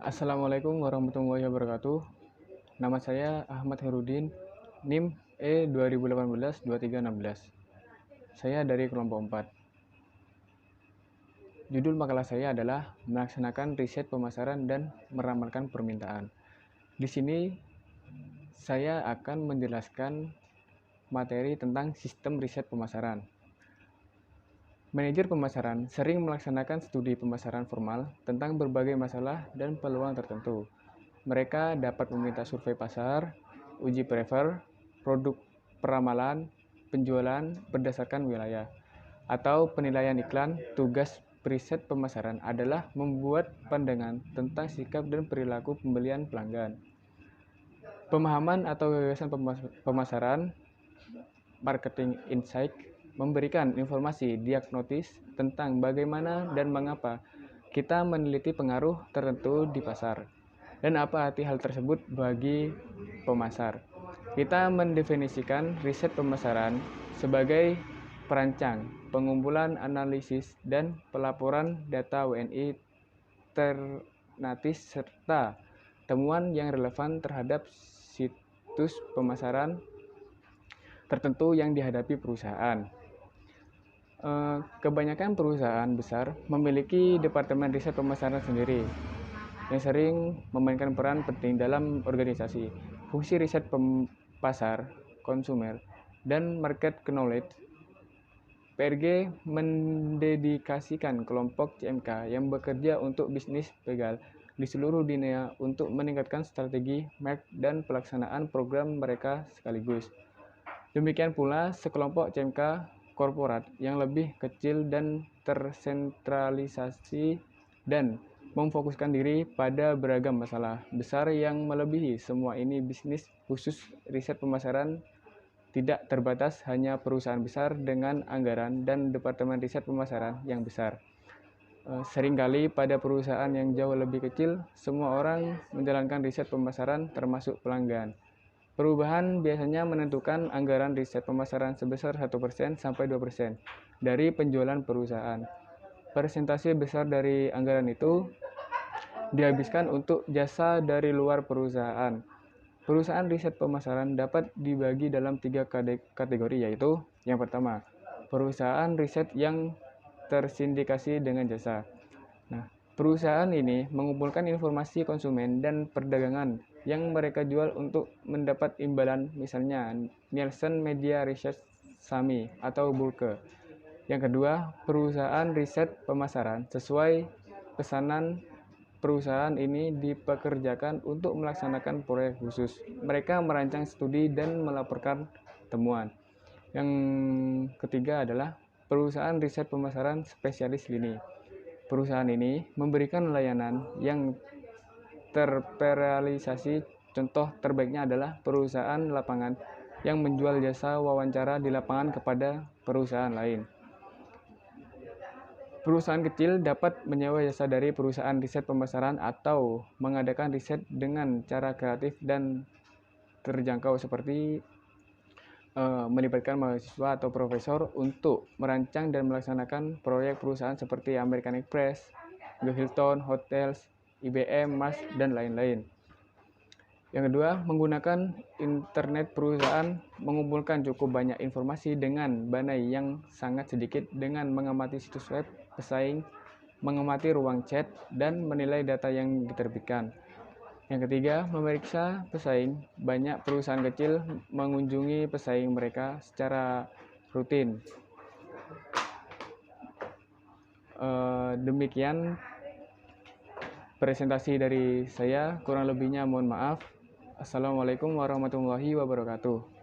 Assalamualaikum warahmatullahi wabarakatuh. Nama saya Ahmad Herudin, NIM E2018-2316. Saya dari kelompok 4. Judul makalah saya adalah melaksanakan riset pemasaran dan meramalkan permintaan. Di sini saya akan menjelaskan materi tentang sistem riset pemasaran. Manajer pemasaran sering melaksanakan studi pemasaran formal tentang berbagai masalah dan peluang tertentu. Mereka dapat meminta survei pasar, uji prefer, produk peramalan, penjualan berdasarkan wilayah, atau penilaian iklan. Tugas riset pemasaran adalah membuat pandangan tentang sikap dan perilaku pembelian pelanggan. Pemahaman atau gagasan pemasaran, marketing insight, memberikan informasi diagnosis tentang bagaimana dan mengapa kita meneliti pengaruh tertentu di pasar, dan apa arti hal tersebut bagi pemasar. Kita mendefinisikan riset pemasaran sebagai perancang, pengumpulan analisis, dan pelaporan data WNI ternatis serta temuan yang relevan terhadap situs pemasaran tertentu yang dihadapi perusahaan. Kebanyakan perusahaan besar memiliki departemen riset pemasaran sendiri yang sering memainkan peran penting dalam organisasi. Fungsi riset pasar, konsumer, dan market knowledge. PRG mendedikasikan kelompok CMK yang bekerja untuk bisnis legal di seluruh dunia untuk meningkatkan strategi, market, dan pelaksanaan program mereka sekaligus. Demikian pula sekelompok CMK korporat yang lebih kecil dan tersentralisasi dan memfokuskan diri pada beragam masalah besar yang melebihi semua ini. Bisnis khusus riset pemasaran tidak terbatas hanya perusahaan besar dengan anggaran dan departemen riset pemasaran yang besar. Seringkali pada perusahaan yang jauh lebih kecil, semua orang menjalankan riset pemasaran termasuk pelanggan. Perubahan biasanya menentukan anggaran riset pemasaran sebesar 1% sampai 2% dari penjualan perusahaan. Persentase besar dari anggaran itu dihabiskan untuk jasa dari luar perusahaan. Perusahaan riset pemasaran dapat dibagi dalam 3 kategori, yaitu yang pertama, perusahaan riset yang tersindikasi dengan jasa. Perusahaan ini mengumpulkan informasi konsumen dan perdagangan yang mereka jual untuk mendapat imbalan, misalnya Nielsen Media Research, SAMI, atau Bulke. Yang kedua, perusahaan riset pemasaran sesuai pesanan. Perusahaan ini dipekerjakan untuk melaksanakan proyek khusus. Mereka merancang studi dan melaporkan temuan. Yang ketiga adalah perusahaan riset pemasaran spesialis lini. Perusahaan ini memberikan layanan yang terrealisasi. Contoh terbaiknya adalah perusahaan lapangan yang menjual jasa wawancara di lapangan kepada perusahaan lain. Perusahaan kecil dapat menyewa jasa dari perusahaan riset pemasaran atau mengadakan riset dengan cara kreatif dan terjangkau, seperti melibatkan mahasiswa atau profesor untuk merancang dan melaksanakan proyek perusahaan seperti American Express, Hilton Hotels, IBM, Mars, dan lain-lain. Yang kedua, menggunakan internet. Perusahaan mengumpulkan cukup banyak informasi dengan banai yang sangat sedikit dengan mengamati situs web pesaing, mengamati ruang chat, dan menilai data yang diterbitkan. Yang ketiga, memeriksa pesaing. Banyak perusahaan kecil mengunjungi pesaing mereka secara rutin. Demikian presentasi dari saya, kurang lebihnya mohon maaf. Assalamualaikum warahmatullahi wabarakatuh.